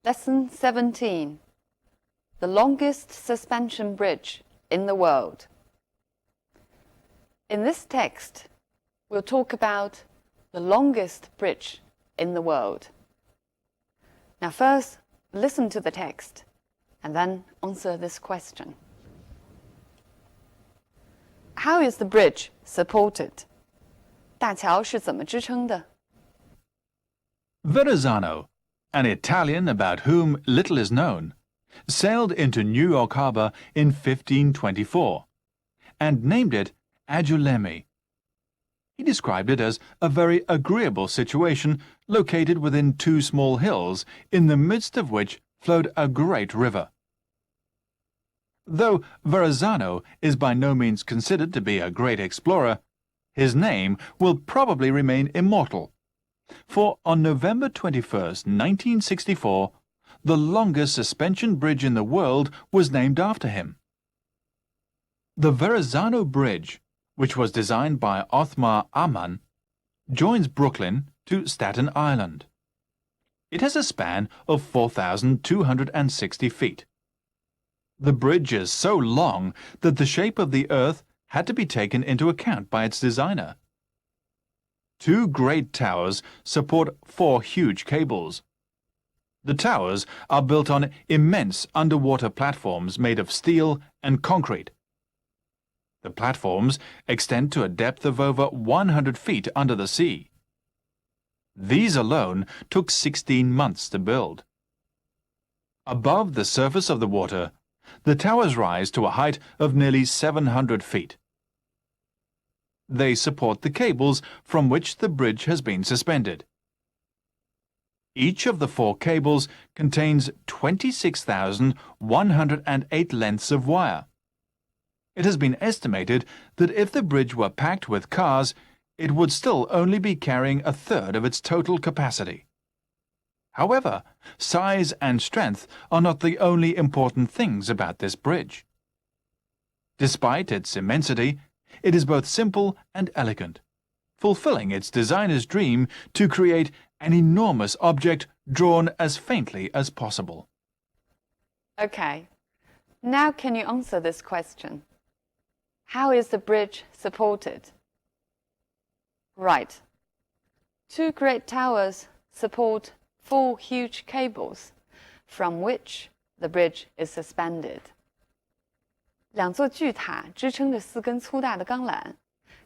Lesson 17. The longest suspension bridge in the world. In this text, we'll talk about the longest bridge in the world. Now first, listen to the text, and then answer this question. How is the bridge supported? 大桥是怎么支撑的？ Verrazzano, an Italian about whom little is known, sailed into New York Harbor in 1524 and named it Aggiulemi. He described it as a very agreeable situation located within two small hills, in the midst of which flowed a great river. Though Verrazzano is by no means considered to be a great explorer, his name will probably remain immortal. For on November 21st, 1964, the longest suspension bridge in the world was named after him. The Verrazzano Bridge, which was designed by Othmar Ammann, joins Brooklyn to Staten Island. It has a span of 4,260 feet. The bridge is so long that the shape of the Earth had to be taken into account by its designer. Two great towers support four huge cables. The towers are built on immense underwater platforms made of steel and concrete. The platforms extend to a depth of over 100 feet under the sea. These alone took 16 months to build. Above the surface of the water, the towers rise to a height of nearly 700 feet. They support the cables from which the bridge has been suspended. Each of the four cables contains 26,108 lengths of wire. It has been estimated that if the bridge were packed with cars, it would still only be carrying a third of its total capacity. However, size and strength are not the only important things about this bridge. Despite its immensity, it is both simple and elegant, fulfilling its designer's dream to create an enormous object drawn as faintly as possible. Okay, now can you answer this question? How is the bridge supported? Right. Two great towers support four huge cables, from which the bridge is suspended. 两座巨塔支撑着四根粗大的钢缆，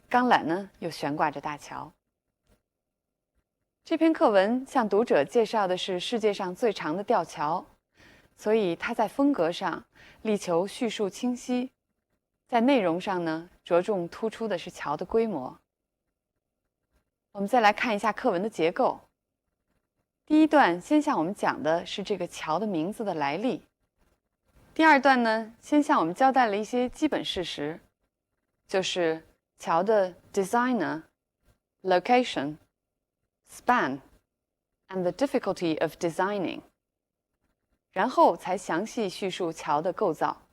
钢缆呢又悬挂着大桥。这篇课文向读者介绍的是世界上最长的吊桥，所以它在风格上力求叙述清晰，在内容上呢着重突出的是桥的规模。我们再来看一下课文的结构。第一段先向我们讲的是这个桥的名字的来历。第二段呢，先向我们交代了一些基本事实，就是桥的 designer、location、span and the difficulty of designing， 然后才详细叙述桥的构造。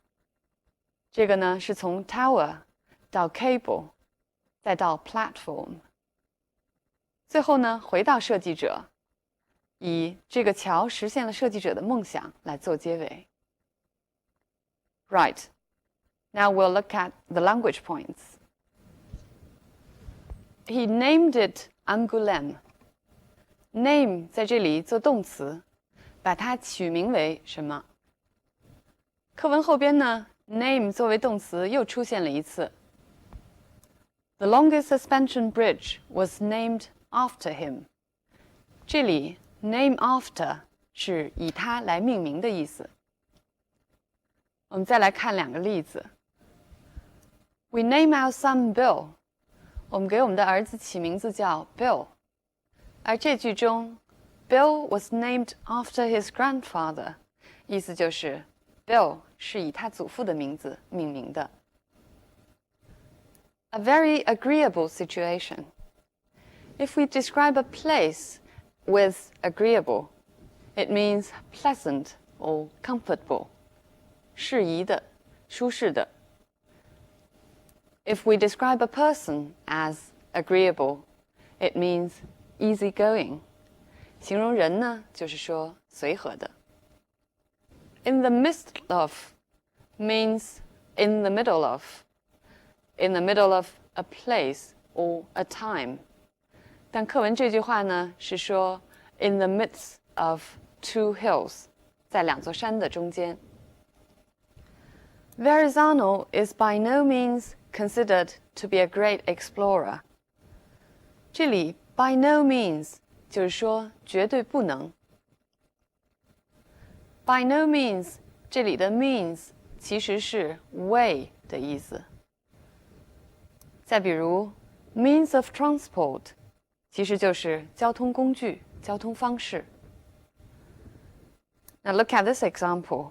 这个呢是从 tower 到 cable， 再到 platform， 最后呢回到设计者，以这个桥实现了设计者的梦想来做结尾。Right. Now we'll look at the language points. He named it Angoulême. Name 在这里做动词，把它取名为什么？课文后边呢 ，name 作为动词又出现了一次。The longest suspension bridge was named after him. 这里 name after 是以它来命名的意思。我们再来看两个例子。We name our son Bill. 我们给我们的儿子起名字叫 Bill。而这句中 Bill was named after his grandfather， 意思就是 Bill 是以他祖父的名字命名的。A very agreeable situation. If we describe a place with agreeable, it means pleasant or comfortable. 适宜的，舒适的。If we describe a person as agreeable, it means easygoing. 形容人呢，就是说随和的。In the midst of means in the middle of, in the middle of a place or a time. 但课文这句话呢是说 in the midst of two hills， 在两座山的中间。Verrazano is by no means considered to be a great explorer. 这里 by no means 就是说绝对不能。By no means 这里的 means 其实是 way 的意思。再比如 means of transport 其实就是交通工具、交通方式。Now look at this example.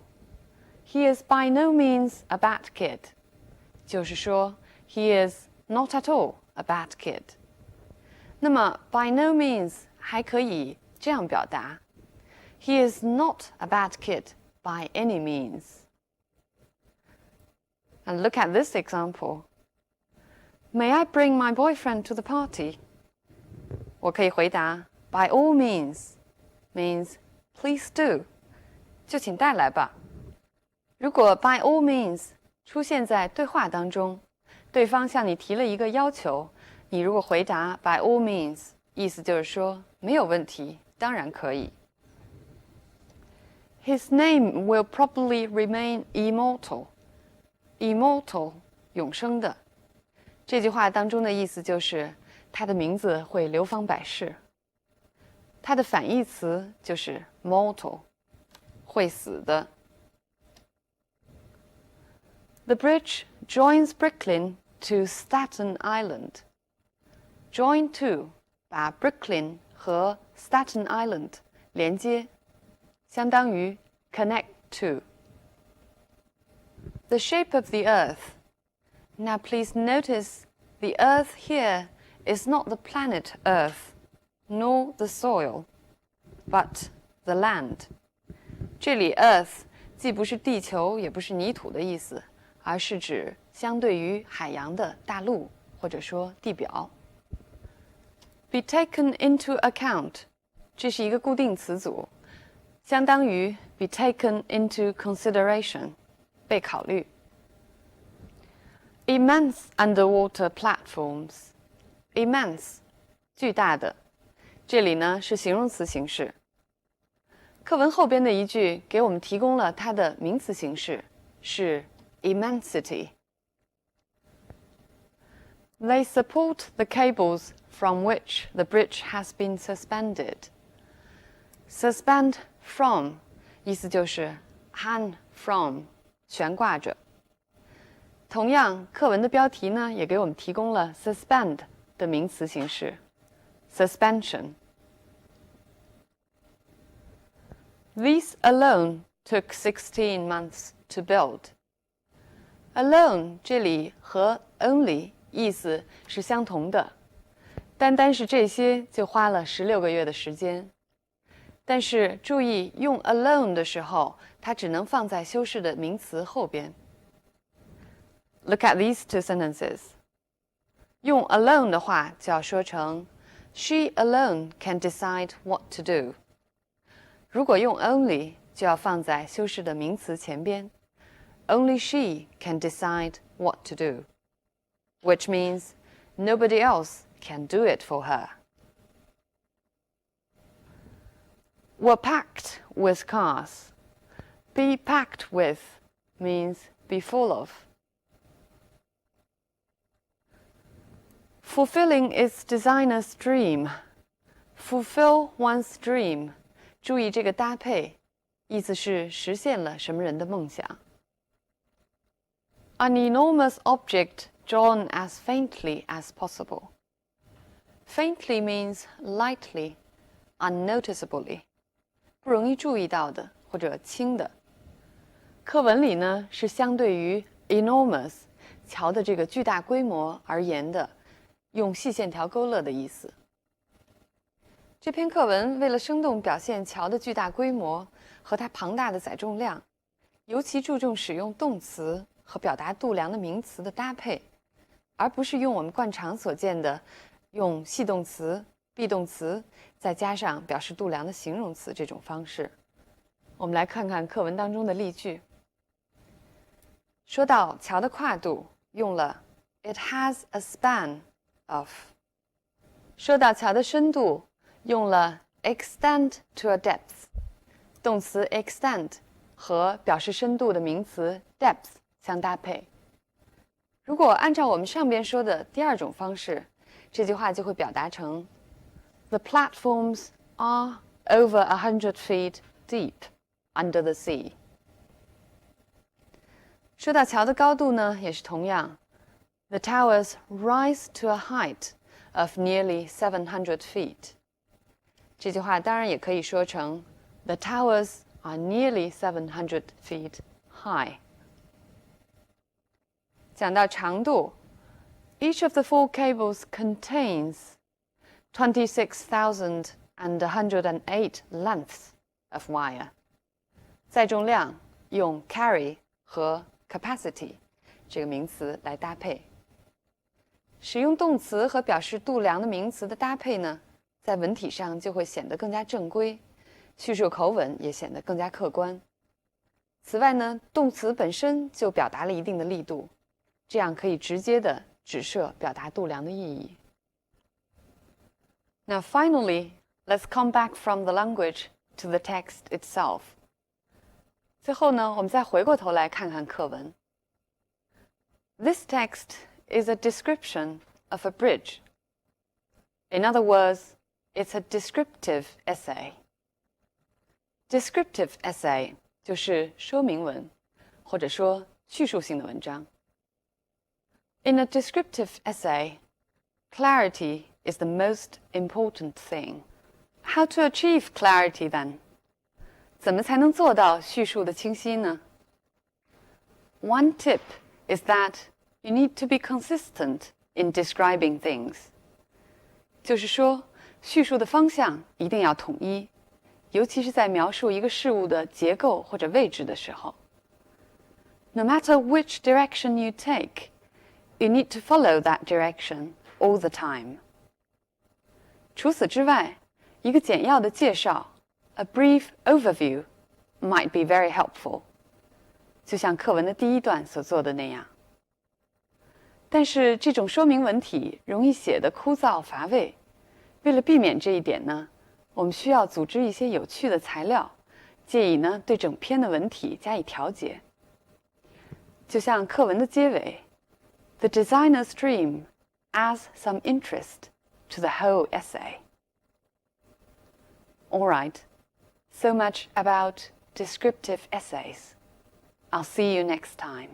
He is by no means a bad kid. 就是说 he is not at all a bad kid. 那么 by no means 还可以这样表达 He is not a bad kid by any means. And look at this example. May I bring my boyfriend to the party? 我可以回答 by all means means please do. 就请带来吧。如果 by all means 出现在对话当中，对方向你提了一个要求，你如果回答 by all means， 意思就是说没有问题，当然可以。His name will probably remain immortal. Immortal 永生的。这句话当中的意思就是他的名字会流芳百世。它的反义词就是 mortal， 会死的。The bridge joins Brooklyn to Staten Island. Join to 把 Brooklyn 和 Staten Island 连接，相当于 connect to. The shape of the earth. Now please notice the earth here is not the planet Earth, nor the soil, but the land. 这里 earth 既不是地球，也不是泥土的意思，而是指相对于海洋的大陆，或者说地表。Be taken into account， 这是一个固定词组，相当于 be taken into consideration， 被考虑。Immense underwater platforms. Immense 巨大的，这里呢是形容词形式。课文后边的一句给我们提供了它的名词形式，是 immensity. They support the cables from which the bridge has been suspended. Suspend from 意思就是 hang from 悬挂着。同样，课文的标题呢也给我们提供了 suspend 的名词形式 suspension. These alone took 16 months to build. Alone 这里和 only 意思是相同的，单单是这些就花了16个月的时间。但是注意用 alone 的时候，它只能放在修饰的名词后边。Look at these two sentences. 用 alone 的话就要说成 She alone can decide what to do. 如果用 only 就要放在修饰的名词前边 Only she can decide what to do, which means nobody else can do it for her. Were packed with cars. Be packed with means be full of. Fulfilling its designer's dream. Fulfill one's dream. 注意这个搭配，意思是实现了什么人的梦想。An enormous object drawn as faintly as possible. Faintly means lightly, unnoticeably. 不容易注意到的或者轻的。课文里呢是相对于 enormous 桥的这个巨大规模而言的，用细线条勾勒的意思。这篇课文为了生动表现桥的巨大规模和它庞大的载重量，尤其注重使用动词和表达度量的名词的搭配，而不是用我们惯常所见的用系动词、be动词再加上表示度量的形容词这种方式。我们来看看课文当中的例句。说到桥的跨度，用了 It has a span of。说到桥的深度，用了 extend to a depth。动词 extend 和表示深度的名词 depth 相搭配。如果按照我们上边说的第二种方式，这句话就会表达成 The platforms are over 100 feet deep under the sea。说到桥的高度呢，也是同样 The towers rise to a height of nearly 700 feet。这句话当然也可以说成 The towers are nearly 700 feet high。讲到长度 Each of the 4 cables contains 26,108 lengths of wire。载重量用 carry 和 capacity 这个名词来搭配。使用动词和表示度量的名词的搭配呢，在文体上就会显得更加正规，叙述口吻也显得更加客观。此外呢，动词本身就表达了一定的力度，这样可以直接的指涉表达度量的意义。Now finally, let's come back from the language to the text itself. 最后呢，我们再回过头来看看课文。This text is a description of a bridge. In other words, it's a descriptive essay. Descriptive essay 就是说明文，或者说叙述性的文章。In a descriptive essay, clarity is the most important thing. How to achieve clarity then? 怎么才能做到叙述的清晰呢？ One tip is that you need to be consistent in describing things. 就是说，叙述的方向一定要统一，尤其是在描述一个事物的结构或者位置的时候。No matter which direction you take, you need to follow that direction all the time. 除此之外，一个简要的介绍 a brief overview might be very helpful. 就像课文的第一段所做的那样。但是这种说明文体容易写得枯燥乏味，为了避免这一点呢，我们需要组织一些有趣的材料，借以呢对整篇的文体加以调节。就像课文的结尾 The designer's dream adds some interest to the whole essay. All right, so much about descriptive essays. I'll see you next time.